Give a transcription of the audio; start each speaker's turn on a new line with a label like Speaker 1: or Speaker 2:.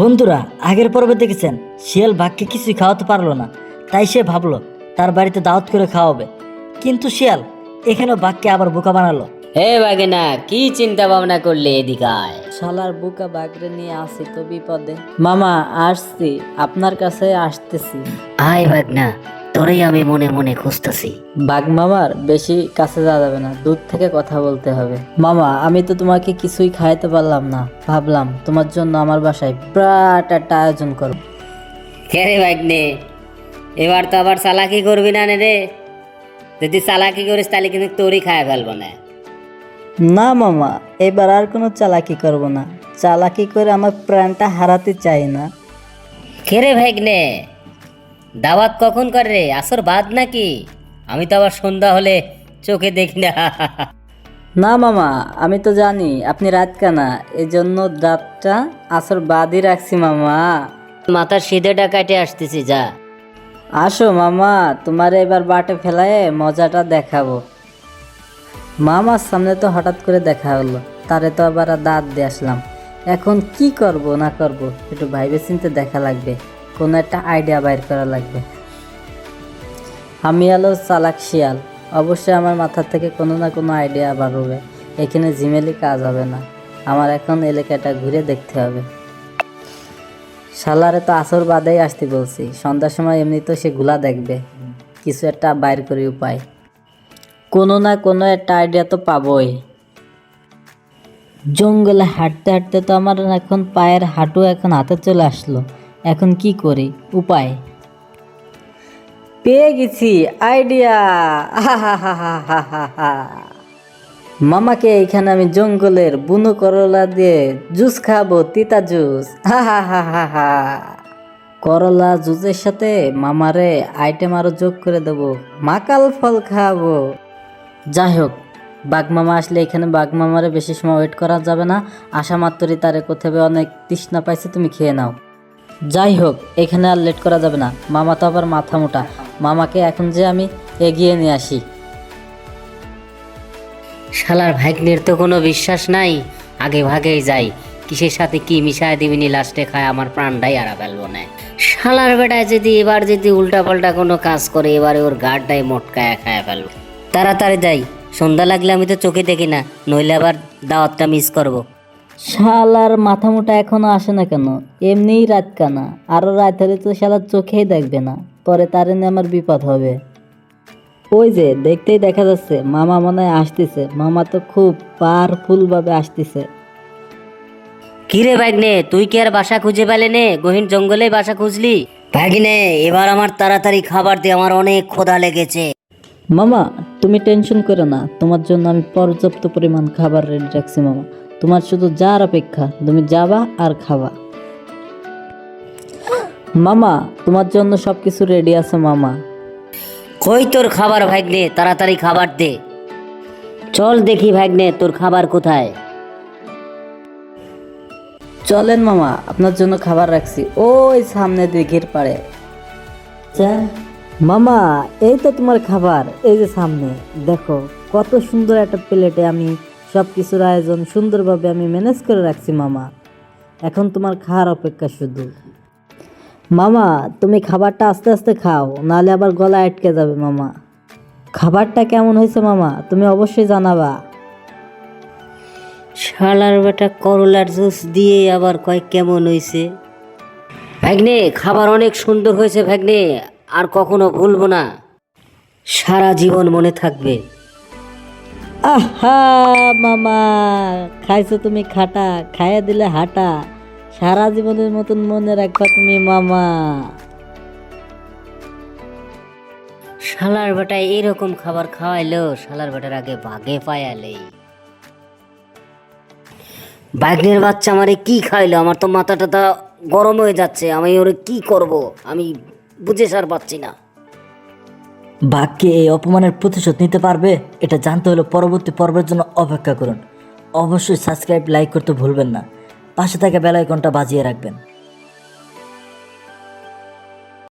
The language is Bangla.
Speaker 1: বন্ধুরা, আগের পর্বে দেখেছেন শিয়াল বাঘকে কিছুই খাওয়াতে পারলো না, তাই সে ভাবলো তার বাড়িতে দাওয়াত করে খাওয়াবে। কিন্তু শিয়াল এখানেও বাঘকে আবার বোকা বানালো।
Speaker 2: হে বাগেনা, কি চিন্তা ভাবনা করলে? এদিকে আয়।
Speaker 3: শালার বুকা বাগরে নিয়ে আসি তো বিপদে। মামা আসছি, আপনার কাছে আসতেছি।
Speaker 2: আয় বাগনা, তোরেই আমি মনে মনে খুঁজতেছি।
Speaker 3: বাঘ মামার বেশি কাছে যাওয়া যাবে না, দূর থেকে কথা বলতে হবে। মামা, আমি তো তোমাকে কিছুই খাইতে পারলাম না, ভাবলাম তোমার জন্য আমার বাসায় বিরাট একটা আয়োজন করব।
Speaker 2: কে রে বাগনে, এবার তো আবার চালাকি করবি না রে? যদি চালাকি করিস তাহলে কিন্তু তোরই খায় ফেলবো না।
Speaker 3: না মামা, এবার আর কোনো চালাকি করব না। চালাকি করে আমার প্রাণটা হারাতে চাই না।
Speaker 2: কে রে ভাগ্নে, দাওয়াত কখন করে রে? আসর বাদ নাকি? আমি তো আবার সন্ধ্যা হলে চোখে দেখি না।
Speaker 3: না মামা, আমি তো জানি আপনি রাত কানা, এই জন্য রাতটা আসর বাদই রাখছি মামা।
Speaker 2: মাথার সিধেটা কাটে আসতেছি, যা।
Speaker 3: আসো মামা, তোমার এবার বাটে ফেলায় মজাটা দেখাবো। মামার সামনে তো হঠাৎ করে দেখা হলো, তারে তো আবার দাঁত দিয়ে আসলাম। এখন কি করব না করব একটু ভাইবে চিন্তে দেখা লাগবে, কোনো একটা আইডিয়া বাইর করা লাগবে। আমি আলো চালাক শিয়াল, অবশ্যই আমার মাথা থেকে কোনো না কোনো আইডিয়া বার হবে। এখানে জিমেলি কাজ হবে না, আমার এখন এলাকাটা ঘুরে দেখতে হবে। শালারে তো আসর বাদেই আসতে বলছি, সন্ধ্যার সময় এমনি তো সে গুলা দেখবে, কিছু একটা বাইর করি উপায়। কোনো না কোনো একটা আইডিয়া তো পাবোই। জঙ্গলে হাঁটতে হাঁটতে তো আমার এখন পায়ের হাঁটু এখন হাতে চলে আসলো। এখন কি করি, উপায় পেয়ে গেছি, আইডিয়া। মামাকে এখানে আমি জঙ্গলের বুনো করলা দিয়ে জুস খাবো, তিতা জুস। করলা জুসের সাথে মামারে আইটেম আরো যোগ করে দেবো, মাকাল ফল খাবো। যাই হোক, বাঘ মামা আসলে এখানে বাঘ মামারে বেশি সময় ওয়েট করা যাবে না। আসা মাত্রই তারে কোথাও অনেক তৃষ্ণা পাইছে, তুমি খেয়ে নাও। যাই হোক, এখানে আর লেট করা যাবে না, মামা তো আবার মাথা মোটা। মামাকে এখন যে আমি এগিয়ে নিয়ে আসি।
Speaker 2: শালার ভাগ্নের তো কোনো বিশ্বাস নাই, আগে ভাগেই যাই। কিসের সাথে কি মিশায় দিবিনি, লাস্টে খায় আমার প্রাণটাই হারা ফেলবো না। শালার বেটায় যদি এবার যদি উল্টা পাল্টা কোনো কাজ করে, এবারে ওর গাড়টাই মোটকায় খায় ফেলবো। তাড়াতাড়ি যাই, সন্ধ্যা লাগলে আমি তো চোখে দেখি না, নইলে আবার দাওয়াতটা মিস করব।
Speaker 3: শালার মাথা মোটা এখনো আসে না কেন? এমনিই রাত কানা, আরো রাত হলে তো শালার চোখেই দেখবে না, পরে তার নিয়ে আমার বিপদ হবে। ওই যে দেখতেই দেখা যাচ্ছে মামা মনে হয় আসতেছে। মামা তো খুব পাওয়ারফুল ভাবে আসতেছে।
Speaker 2: কিরে ভাগ্নে, তুই কি আর বাসা খুঁজে পেলে নে? গহীন জঙ্গলে বাসা খুঁজলি? ভাগ্নে, এবার আমার তাড়াতাড়ি খাবার দিয়ে, আমার অনেক ক্ষুধা লেগেছে।
Speaker 3: মামা, তুমি টেনশন করো না, তোমার জন্য আমি পর্যাপ্ত পরিমাণ খাবার রেডি রাখছি মামা। তোমার শুধু যার অপেক্ষা, তুমি যাবা আর খাবা। মামা, তোমার জন্য সবকিছু রেডি আছে মামা।
Speaker 2: কই তোর খাবার ভাগ্নে? তাড়াতাড়ি খাবার দে। চল দেখি ভাগ্নে, তোর খাবার কোথায়?
Speaker 3: চলেন মামা, আপনার জন্য খাবার রাখছি ওই সামনে দিঘির পাড়ে। মামা, এই তো তোমার খাবার, এই যে সামনে দেখো, কত সুন্দর একটা প্লেটে আমি সব কিছুর আয়োজন সুন্দরভাবে আমি ম্যানেজ করে রাখছি মামা। এখন তোমার খাওয়ার অপেক্ষা শুধু। মামা, তুমি খাবারটা আস্তে আস্তে খাও, নাহলে আবার গলা আটকে যাবে মামা। খাবারটা কেমন হয়েছে মামা, তুমি অবশ্যই জানাবা।
Speaker 2: শালার বেটা করলার জুস দিয়ে আবার কয় কেমন হয়েছে। ভাগ্নে, খাবার অনেক সুন্দর হয়েছে ভাগ্নে, আর কখনো ভুলবো না, সারা জীবন মনে থাকবে।
Speaker 3: আহা মামা, খাইছো তুমি খাটা, খাইয়া দিলে হাঁটা, সারা জীবনের মতন মনে রাখবা তুমি মামা।
Speaker 2: শালার বেটা এরকম খাবার খাওয়াইলো, শালার বেটার আগে ভাগে পায়ালেই। বাঘের বাচ্চা আমারে কি খাইলো? আমার তো মাথাটা গরম হয়ে যাচ্ছে, আমি ওরে কি করব আমি বুঝে সার পাচ্ছি না।
Speaker 1: বাঘকে এই অপমানের প্রতিশোধ নিতে পারবে, এটা জানতে হলে পরবর্তী পর্বের জন্য অপেক্ষা করুন। অবশ্যই সাবস্ক্রাইব, লাইক করতে ভুলবেন না। পাশে থাকা বেল আইকনটা বাজিয়ে রাখবেন।